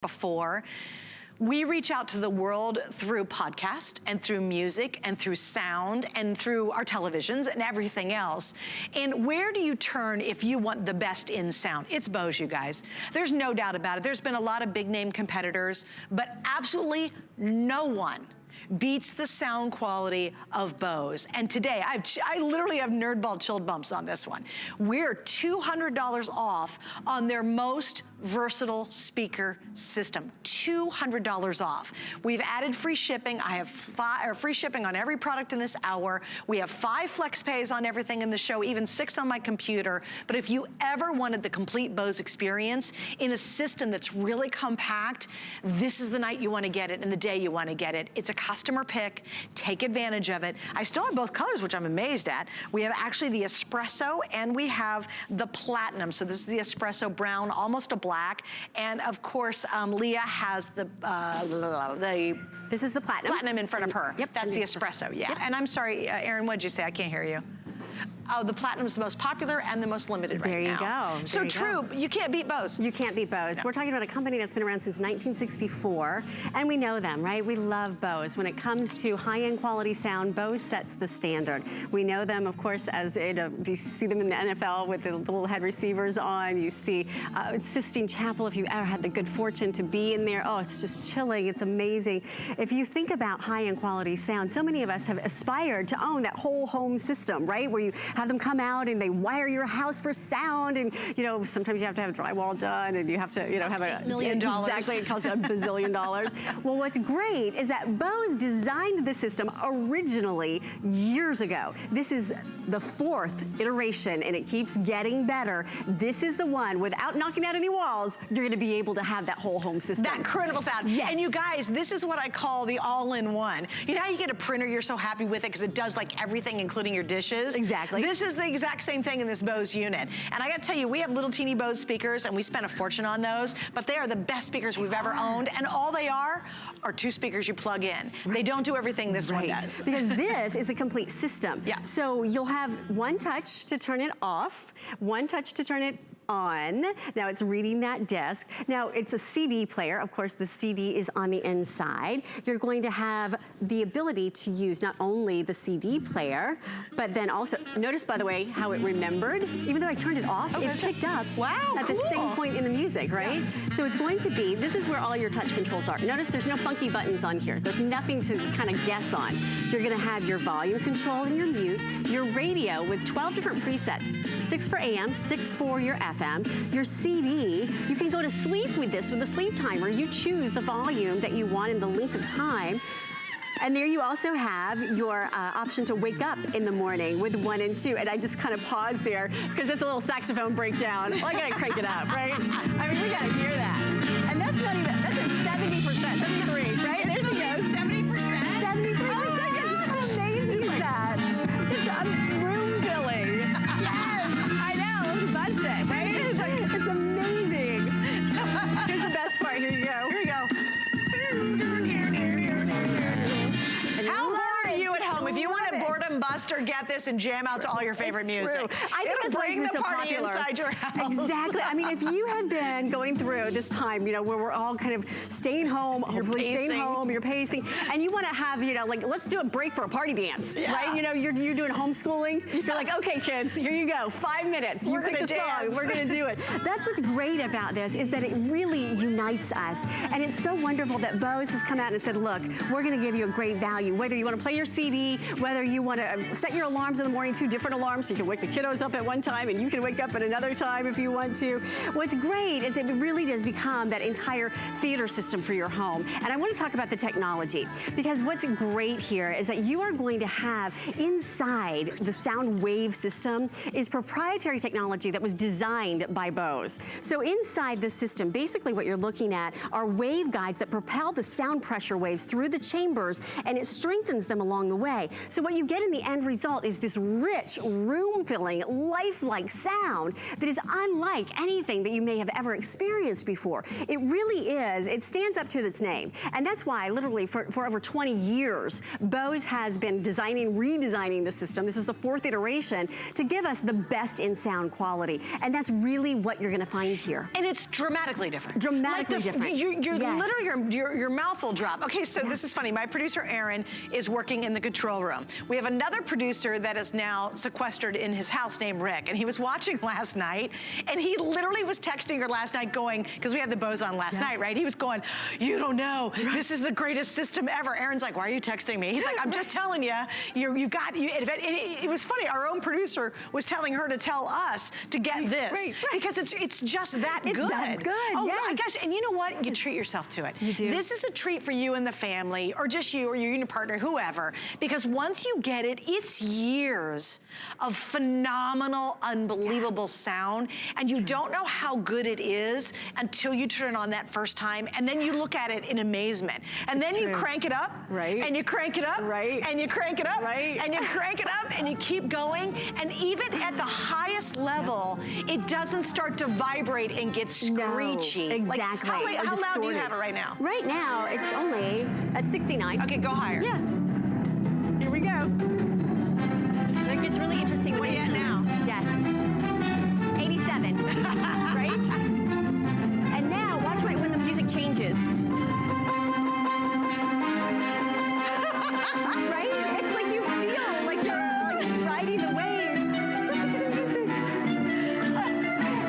before. We reach out to the world through podcast and through music and through sound and through our televisions and everything else. And where do you turn if you want the best in sound? It's Bose, you guys. There's no doubt about it. There's been a lot of big name competitors, but absolutely no one beats the sound quality of Bose. And today, I literally have nerdball chilled bumps on this one. We're $200 off on their most versatile speaker system. $200 off. We've added free shipping. I have free shipping on every product in this hour. We have 5 flex pays on everything in the show, even 6 on my computer. But if you ever wanted the complete Bose experience in a system that's really compact, this is the night you want to get it and the day you want to get it. It's a customer pick. Take advantage of it. I still have both colors, which I'm amazed at. We have actually the espresso and we have the platinum. So this is the espresso brown, almost a black. And of course, Leah has the this is the platinum. Platinum in front of her. Yep. That's the espresso, yeah. Yep. And I'm sorry, Erin, what'd you say? I can't hear you. Oh, the platinum's the most popular and the most limited right now. There you go. So true, you can't beat Bose. You can't beat Bose. No. We're talking about a company that's been around since 1964, and we know them, right? We love Bose. When it comes to high-end quality sound, Bose sets the standard. We know them, of course, as you see them in the NFL with the little head receivers on. You see Sistine Chapel, if you ever had the good fortune to be in there. Oh, it's just chilling. It's amazing. If you think about high-end quality sound, so many of us have aspired to own that whole home system, right? Where you have them come out and they wire your house for sound, and sometimes you have to have drywall done, and you have to have a $8 million. Exactly, it costs $1 bazillion. Well, what's great is that Bose designed the system originally years ago. This is the 4th iteration, and it keeps getting better. This is the one, without knocking out any walls, you're going to be able to have that whole home system. That incredible sound. Yes. And you guys, this is what I call the all-in-one. You know how you get a printer, you're so happy with it because it does like everything, including your dishes? Exactly. This is the exact same thing in this Bose unit. And I got to tell you, we have little teeny Bose speakers, and we spent a fortune on those, but they are the best speakers we've ever owned, and all they are 2 speakers you plug in. They don't do everything this one does. Because this is a complete system. Yeah. So you'll have one touch to turn it off, one touch to turn it on. Now it's reading that disc. Now it's a CD player. Of course, the CD is on the inside. You're going to have the ability to use not only the CD player, but then also, notice by the way, how it remembered. Even though I turned it off, it picked up at the same point in the music, right? Yeah. So it's going to be, this is where all your touch controls are. Notice there's no funky buttons on here. There's nothing to kind of guess on. You're gonna have your volume control and your mute, your radio with 12 different presets, 6 for AM, 6 for your FM. Your CD, you can go to sleep with this, with the sleep timer. You choose the volume that you want and the length of time. And there you also have your option to wake up in the morning with 1 and 2. And I just kind of paused there because it's a little saxophone breakdown. Well, I gotta crank it up, right? I mean, we gotta hear that. And that's not even, that's at 70%, 73, right? There she goes. 70%? 73%. How amazing is that? It's room filling. Yes, I know, it's busted, right? It's amazing. Here's the best part, here you go. Here you go. How bored are you at home? If you want to boredom bust or get this and jam out to all your favorite music, I think it'll bring the party inside your house. Exactly. I mean, if you have been going through this time, where we're all kind of staying home, hopefully staying home, you're pacing, and you want to have, like, let's do a break for a party dance, right? You're doing homeschooling. You're like, okay, kids, here you go, 5 minutes. You pick the song, we're gonna do it. That's what's great about this, is that it really unites us, and it's so wonderful that Bose has come out and said, look, we're gonna give you a great value, whether you want to play your CD, whether you want to set your alarms in the morning, 2 different alarms, so you can wake the kiddos up at one time and you can wake up at another time if you want to. What's great is it really does become that entire theater system for your home. And I want to talk about the technology, because what's great here is that you are going to have inside the sound wave system is proprietary technology that was designed by Bose. So inside the system, basically what you're looking at are wave guides that propel the sound pressure waves through the chambers, and it strengthens them along the way. So what you get in the end result result is this rich, room-filling, lifelike sound that is unlike anything that you may have ever experienced before. It really is. It stands up to its name. And that's why, literally, for over 20 years, Bose has been redesigning the system. This is the 4th iteration to give us the best in sound quality. And that's really what you're gonna find here. And it's dramatically different. Dramatically different. You're Yes. literally, your mouth will drop. Okay, so this is funny. My producer, Aaron, is working in the control room. We have another producer that is now sequestered in his house named Rick, and he was watching last night, and he literally was texting her last night going, because we had the Bose on last night, right? He was going, you don't know, this is the greatest system ever. Aaron's like, why are you texting me? He's like, I'm just telling you, it was funny, our own producer was telling her to tell us to get this. Right. Because it's just that good. It's that good, oh yes. my gosh, and you know what? You treat yourself to it. You do. This is a treat for you and the family, or just you or your unit partner, whoever, because once you get it, it's years of phenomenal, unbelievable sound, and you don't know how good it is until you turn it on that first time, and then you look at it in amazement. And then you crank it up, right? And you crank it up, right? And you crank it up, right? And you crank it up, and you keep going, and even at the highest level, it doesn't start to vibrate and get screechy. No, exactly. Like, how loud do you have it right now? Right now, it's only at 69. Okay, go higher. Yeah. Here we go. It gets really interesting. What are you at now? Yes. 87. Right? And now, watch when the music changes. Right? It's like you feel like you're riding the wave. Listen to the music.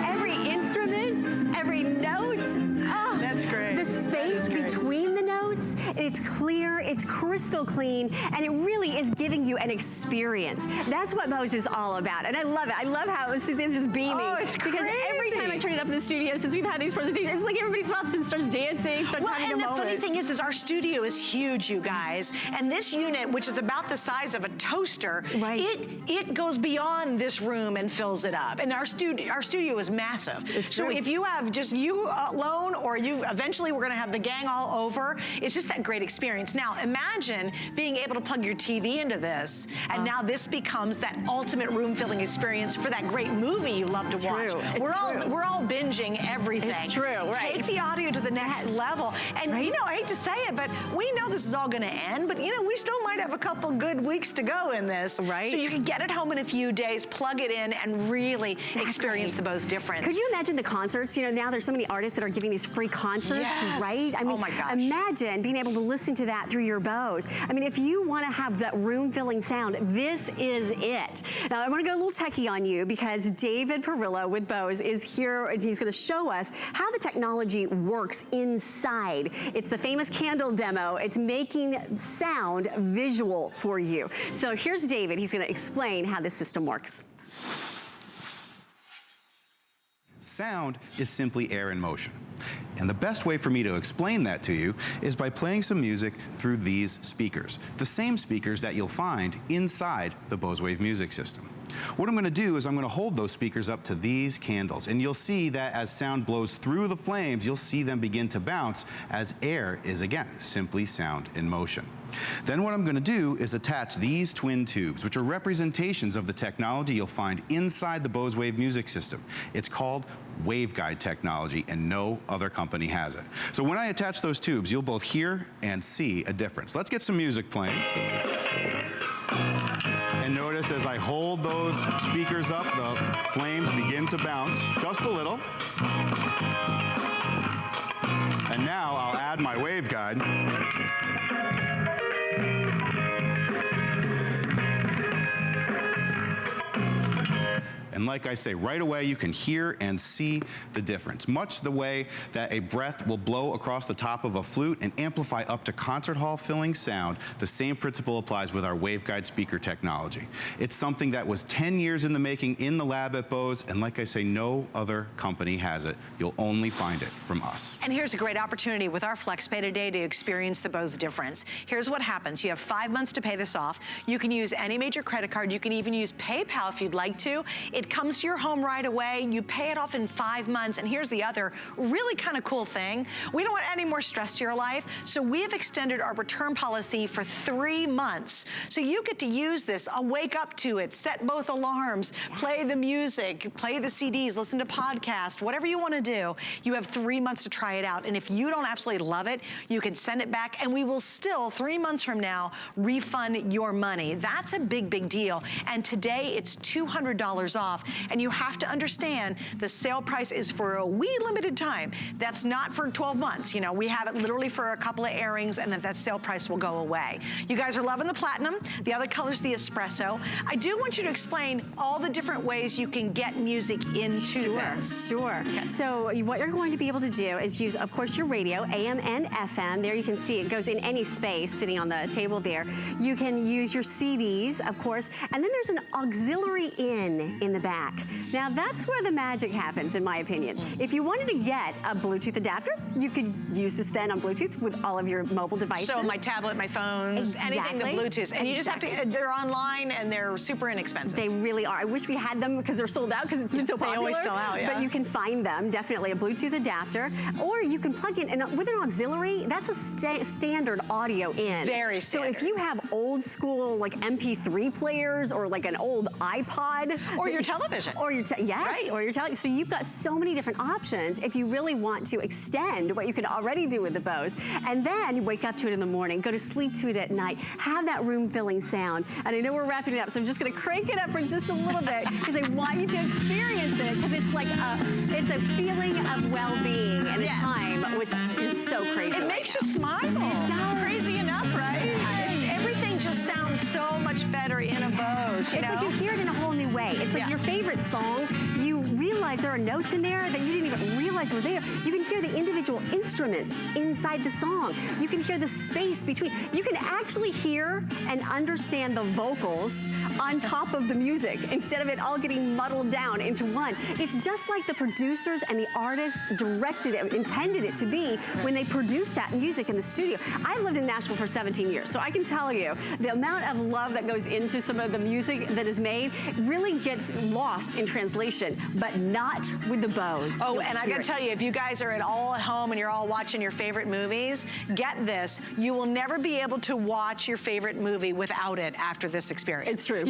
Every instrument, every note. Oh, That's great. The space between the notes, it's clear, it's crystal clean, and it really is giving you an experience. That's what Bose is all about, and I love it. I love how Suzanne's just beaming. Oh, it's because every time I turn it up in the studio, since we've had these presentations, it's like everybody stops and starts dancing, starts having a moment. And the funny thing is our studio is huge, you guys, and this unit, which is about the size of a toaster, right. it goes beyond this room and fills it up. And our studio is massive. It's so true. if you have just you alone, or eventually we're gonna have the gang all over, it's just that great experience. Now, imagine being able to plug your TV into this, and now this becomes that ultimate room-filling experience for that great movie you love to watch. We're all binging everything. It's true, right. Take the audio to the next level. And you know, I hate to say it, but we know this is all gonna end, but you know, we still might have a couple good weeks to go in this. Right. So you can get it home in a few days, plug it in, and really experience the Bose difference. Could you imagine the concerts? You know, now there's so many artists that are giving these free concerts, right? I mean, oh my gosh. Imagine being able to listen to that through your Bose. I mean, if you want to have that room-filling sound, this is it. Now, I want to go a little techie on you because David Perillo with Bose is here, and he's going to show us how the technology works inside. It's the famous candle demo. It's making sound visual for you. So here's David. He's going to explain how this system works. Sound is simply air in motion. And the best way for me to explain that to you is by playing some music through these speakers, the same speakers that you'll find inside the Bose Wave music system. What I'm going to do is I'm going to hold those speakers up to these candles, and you'll see that as sound blows through the flames, you'll see them begin to bounce as air is, again, simply sound in motion. Then what I'm going to do is attach these twin tubes, which are representations of the technology you'll find inside the Bose Wave music system. It's called waveguide technology, and no other company has it. So when I attach those tubes, you'll both hear and see a difference. Let's get some music playing. And notice as I hold those speakers up, the flames begin to bounce just a little. And now I'll add my waveguide. And like I say, right away you can hear and see the difference. Much the way that a breath will blow across the top of a flute and amplify up to concert hall filling sound, the same principle applies with our waveguide speaker technology. It's something that was 10 years in the making in the lab at Bose, and like I say, no other company has it. You'll only find it from us. And here's a great opportunity with our FlexPay today to experience the Bose difference. Here's what happens. You have 5 months to pay this off. You can use any major credit card. You can even use PayPal if you'd like to. It It comes to your home right away. You pay it off in 5 months. And here's the other really kind of cool thing. We don't want any more stress to your life, so we have extended our return policy for 3 months. So you get to use this. I'll wake up to it, set both alarms, play the music, play the CDs, listen to podcasts, whatever you want to do. You have 3 months to try it out. And if you don't absolutely love it, you can send it back, and we will still, 3 months from now, refund your money. That's a big, big deal. And today it's $200 off. And you have to understand the sale price is for a wee limited time. That's not for 12 months. You know, we have it literally for a couple of airings, and then that sale price will go away. You guys are loving the platinum. The other color's the espresso. I do want you to explain all the different ways you can get music into this. Sure. Okay. So what you're going to be able to do is use, of course, your radio, AM and FM. There you can see it goes in any space sitting on the table there. You can use your CDs, of course, and then there's an auxiliary in the back. Now that's where the magic happens, in my opinion. If you wanted to get a Bluetooth adapter, you could use this then on Bluetooth with all of your mobile devices. So my tablet, my phones, anything to Bluetooth. And you just have to, they're online and they're super inexpensive. They really are. I wish we had them because they're sold out because it's been so popular. They always sell out, yeah. But you can find them, definitely a Bluetooth adapter, or you can plug in, and with an auxiliary, that's a standard audio in. Very standard. So if you have old school like MP3 players or like an old iPod. Or your television. Or your, yes, right. Or your television. So you've got so many different options if you really want to extend what you could already do with the Bose. And then you wake up to it in the morning, go to sleep to it at night, have that room-filling sound. And I know we're wrapping it up, so I'm just gonna crank it up for just a little bit because I want you to experience it, because it's like it's a feeling of well-being at a time which is so crazy. It makes you smile. It does. Crazy enough, right? Everything just sounds so much better in a Bose, you know? It's like you hear it in a whole new way. It's like your favorite song, you realize there are notes in there that you didn't even realize were there. You can hear the individual instruments inside the song. You can hear the space between. You can actually hear and understand the vocals on top of the music instead of it all getting muddled down into one. It's just like the producers and the artists directed it, intended it to be when they produced that music in the studio. I've lived in Nashville for 17 years, so I can tell you the amount of love that goes into some of the music that is made really gets lost in translation, but not with the Bose. Oh, and I gotta tell you, if you guys are all at home and you're all watching your favorite movies, get this, you will never be able to watch your favorite movie without it after this experience. It's true.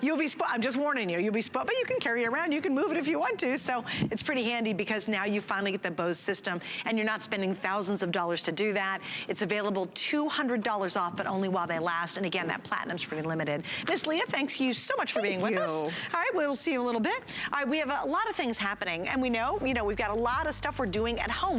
You'll be I'm just warning you, you'll be but you can carry it around, you can move it if you want to, so it's pretty handy because now you finally get the Bose system and you're not spending thousands of dollars to do that. It's available $200 off, but only while they last, and again, that platinum's pretty limited. Miss Leah, thanks you so much for being with us. All right, we'll see you in a little bit. All right, we have a lot of things happening, and we know, we've got a lot of stuff we're doing at home.